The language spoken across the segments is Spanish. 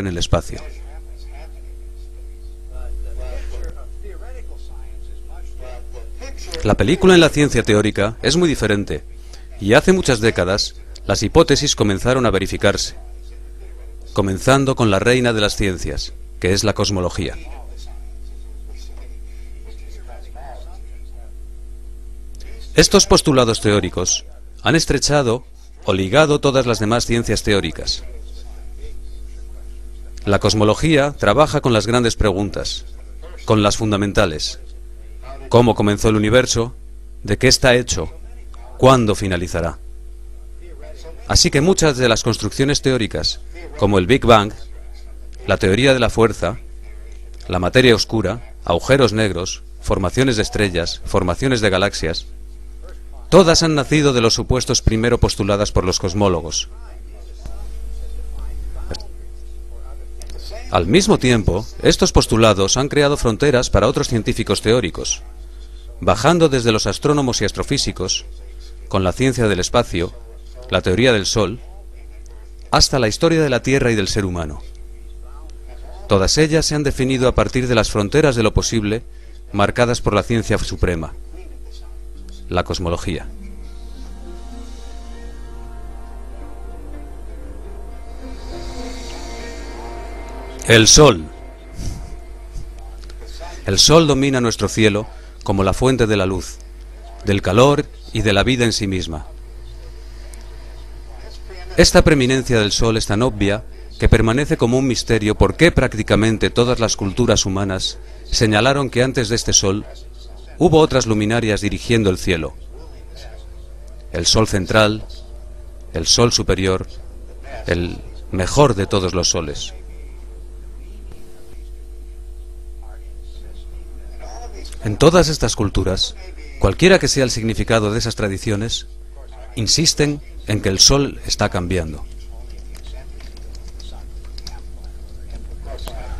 en el espacio. La película en la ciencia teórica es muy diferente, y hace muchas décadas las hipótesis comenzaron a verificarse, comenzando con la reina de las ciencias, que es la cosmología. Estos postulados teóricos han estrechado o ligado todas las demás ciencias teóricas. La cosmología trabaja con las grandes preguntas, con las fundamentales. ¿Cómo comenzó el universo? ¿De qué está hecho? ¿Cuándo finalizará? Así que muchas de las construcciones teóricas, como el Big Bang, la teoría de la fuerza, la materia oscura, agujeros negros, formaciones de estrellas, formaciones de galaxias, todas han nacido de los supuestos primero postuladas por los cosmólogos. Al mismo tiempo, estos postulados han creado fronteras para otros científicos teóricos, bajando desde los astrónomos y astrofísicos, con la ciencia del espacio, la teoría del Sol, hasta la historia de la Tierra y del ser humano. Todas ellas se han definido a partir de las fronteras de lo posible, marcadas por la ciencia suprema, la cosmología. El Sol. El Sol domina nuestro cielo como la fuente de la luz, del calor y de la vida en sí misma. Esta preeminencia del Sol es tan obvia que permanece como un misterio por qué prácticamente todas las culturas humanas señalaron que antes de este Sol hubo otras luminarias dirigiendo el cielo. El Sol central, el Sol superior, el mejor de todos los soles. En todas estas culturas, cualquiera que sea el significado de esas tradiciones, insisten en que el Sol está cambiando.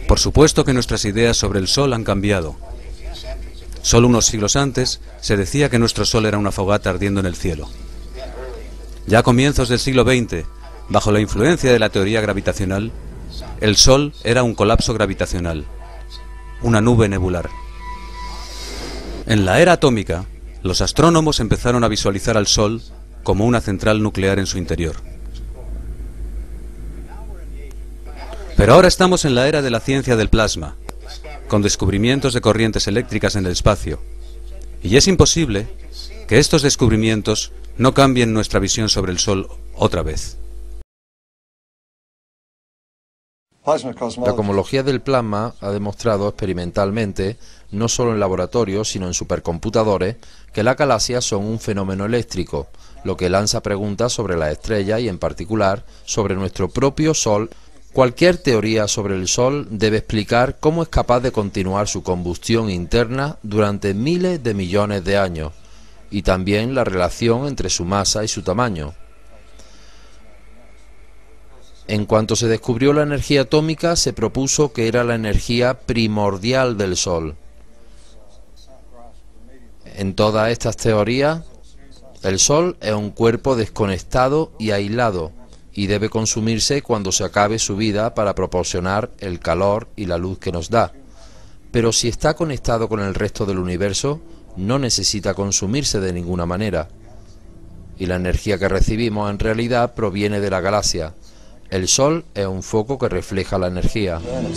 Por supuesto que nuestras ideas sobre el Sol han cambiado. Solo unos siglos antes se decía que nuestro Sol era una fogata ardiendo en el cielo. Ya a comienzos del siglo XX, bajo la influencia de la teoría gravitacional, el Sol era un colapso gravitacional, una nube nebular. En la era atómica, los astrónomos empezaron a visualizar al Sol como una central nuclear en su interior. Pero ahora estamos en la era de la ciencia del plasma, con descubrimientos de corrientes eléctricas en el espacio, y es imposible que estos descubrimientos no cambien nuestra visión sobre el Sol otra vez. La cosmología del plasma ha demostrado experimentalmente, no solo en laboratorios, sino en supercomputadores, que las galaxias son un fenómeno eléctrico, lo que lanza preguntas sobre las estrellas y en particular sobre nuestro propio Sol. Cualquier teoría sobre el Sol debe explicar cómo es capaz de continuar su combustión interna durante miles de millones de años, y también la relación entre su masa y su tamaño. En cuanto se descubrió la energía atómica, se propuso que era la energía primordial del Sol. En todas estas teorías, el Sol es un cuerpo desconectado y aislado, y debe consumirse cuando se acabe su vida para proporcionar el calor y la luz que nos da. Pero si está conectado con el resto del universo, no necesita consumirse de ninguna manera. Y la energía que recibimos en realidad proviene de la galaxia. El Sol es un foco que refleja la energía. El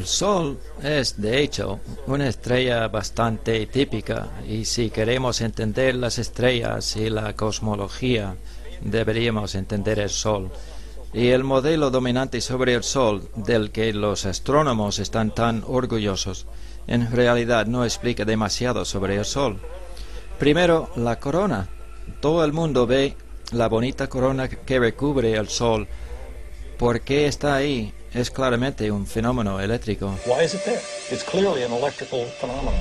Sol es, de hecho, una estrella bastante típica, y si queremos entender las estrellas y la cosmología, deberíamos entender el Sol. Y el modelo dominante sobre el Sol, del que los astrónomos están tan orgullosos, en realidad no explica demasiado sobre el Sol. Primero, la corona. Todo el mundo ve la bonita corona que recubre el Sol. ¿Por qué está ahí? Es claramente un fenómeno eléctrico. Why is it there? It's clearly an electrical phenomenon.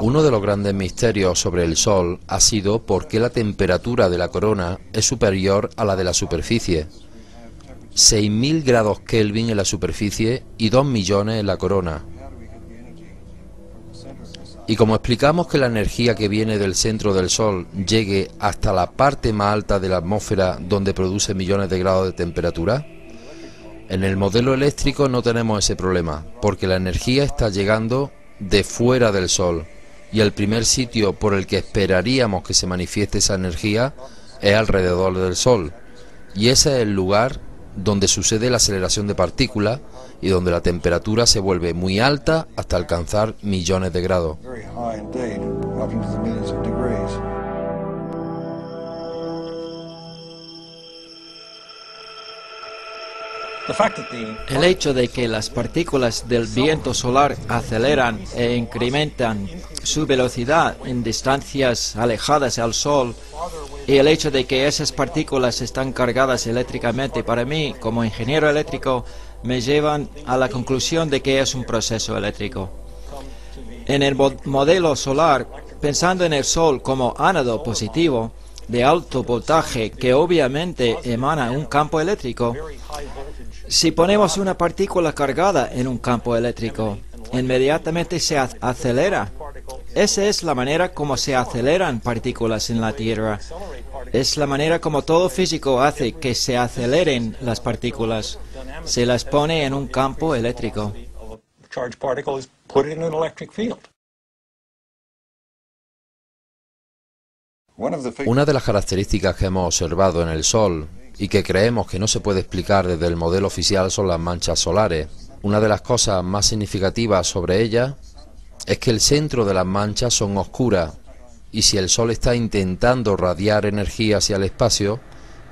Uno de los grandes misterios sobre el Sol ha sido por qué la temperatura de la corona es superior a la de la superficie. 6.000 grados Kelvin en la superficie y 2 millones en la corona. Y como explicamos que la energía que viene del centro del Sol llegue hasta la parte más alta de la atmósfera donde produce millones de grados de temperatura, en el modelo eléctrico no tenemos ese problema, porque la energía está llegando de fuera del Sol, y el primer sitio por el que esperaríamos que se manifieste esa energía es alrededor del Sol, y ese es el lugar donde sucede la aceleración de partículas y donde la temperatura se vuelve muy alta hasta alcanzar millones de grados. El hecho de que las partículas del viento solar aceleran e incrementan su velocidad en distancias alejadas al Sol y el hecho de que esas partículas están cargadas eléctricamente, para mí, como ingeniero eléctrico, me llevan a la conclusión de que es un proceso eléctrico. En el modelo solar, pensando en el Sol como ánodo positivo de alto voltaje que obviamente emana un campo eléctrico, si ponemos una partícula cargada en un campo eléctrico, inmediatamente se acelera. Esa es la manera como se aceleran partículas en la Tierra. Es la manera como todo físico hace que se aceleren las partículas. Se las pone en un campo eléctrico. Una de las características que hemos observado en el Sol y que creemos que no se puede explicar desde el modelo oficial son las manchas solares. Una de las cosas más significativas sobre ellas es que el centro de las manchas son oscuras, y si el Sol está intentando radiar energía hacia el espacio,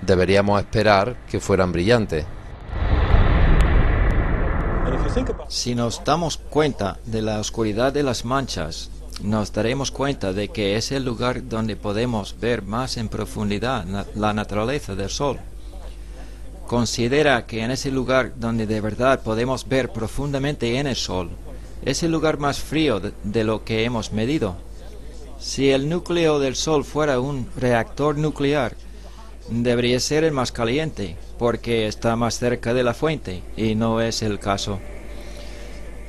deberíamos esperar que fueran brillantes. Si nos damos cuenta de la oscuridad de las manchas, nos daremos cuenta de que es el lugar donde podemos ver más en profundidad la naturaleza del Sol. Considera que en ese lugar donde de verdad podemos ver profundamente en el Sol, es el lugar más frío de lo que hemos medido. Si el núcleo del Sol fuera un reactor nuclear, debería ser el más caliente, porque está más cerca de la fuente, y no es el caso.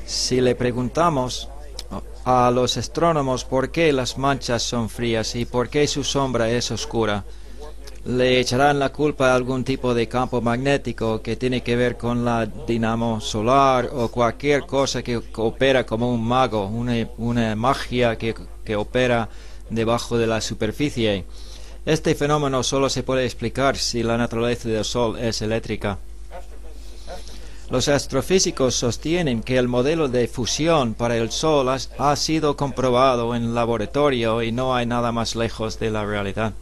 Si le preguntamos a los astrónomos por qué las manchas son frías y por qué su sombra es oscura, le echarán la culpa a algún tipo de campo magnético que tiene que ver con la dinamo solar o cualquier cosa que opera como un mago, una magia que opera debajo de la superficie. Este fenómeno solo se puede explicar si la naturaleza del Sol es eléctrica. Los astrofísicos sostienen que el modelo de fusión para el Sol ha sido comprobado en el laboratorio y no hay nada más lejos de la realidad.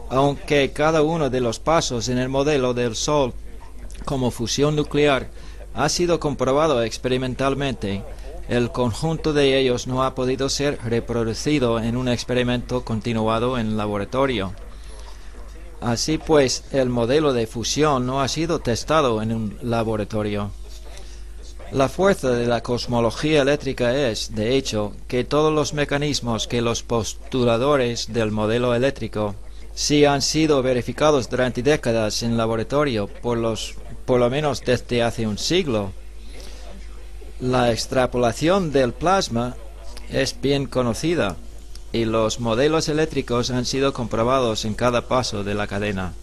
Aunque cada uno de los pasos en el modelo del Sol como fusión nuclear ha sido comprobado experimentalmente, el conjunto de ellos no ha podido ser reproducido en un experimento continuado en el laboratorio. Así pues, el modelo de fusión no ha sido testado en un laboratorio. La fuerza de la cosmología eléctrica es, de hecho, que todos los mecanismos que los postuladores del modelo eléctrico sí han sido verificados durante décadas en laboratorio, por lo menos desde hace un siglo. La extrapolación del plasma es bien conocida y los modelos eléctricos han sido comprobados en cada paso de la cadena.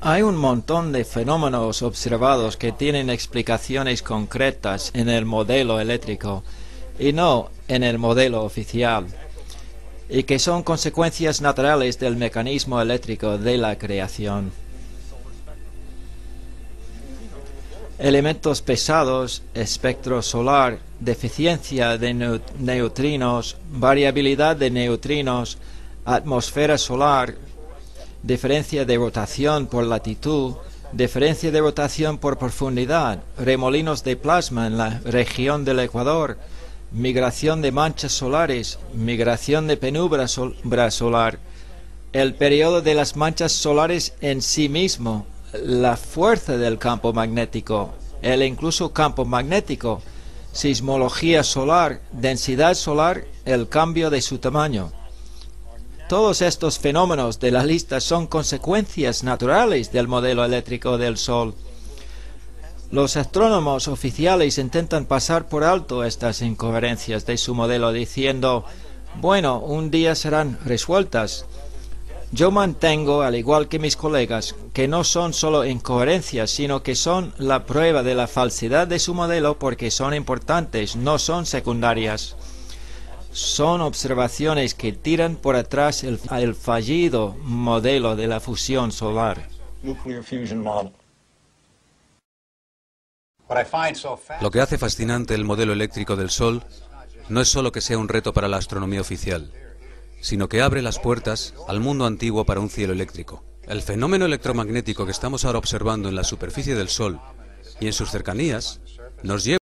Hay un montón de fenómenos observados que tienen explicaciones concretas en el modelo eléctrico y no en el modelo oficial, y que son consecuencias naturales del mecanismo eléctrico de la creación. Elementos pesados, espectro solar, deficiencia de neutrinos, variabilidad de neutrinos, atmósfera solar, diferencia de rotación por latitud, diferencia de rotación por profundidad, remolinos de plasma en la región del ecuador, migración de manchas solares, migración de penumbra solar, el periodo de las manchas solares en sí mismo, la fuerza del campo magnético, el incluso campo magnético, sismología solar, densidad solar, el cambio de su tamaño. Todos estos fenómenos de la lista son consecuencias naturales del modelo eléctrico del Sol. Los astrónomos oficiales intentan pasar por alto estas incoherencias de su modelo diciendo, bueno, un día serán resueltas. Yo mantengo, al igual que mis colegas, que no son solo incoherencias, sino que son la prueba de la falsedad de su modelo porque son importantes, no son secundarias. Son observaciones que tiran por atrás el fallido modelo de la fusión solar. Lo que hace fascinante el modelo eléctrico del Sol no es solo que sea un reto para la astronomía oficial, sino que abre las puertas al mundo antiguo para un cielo eléctrico. El fenómeno electromagnético que estamos ahora observando en la superficie del Sol y en sus cercanías nos lleva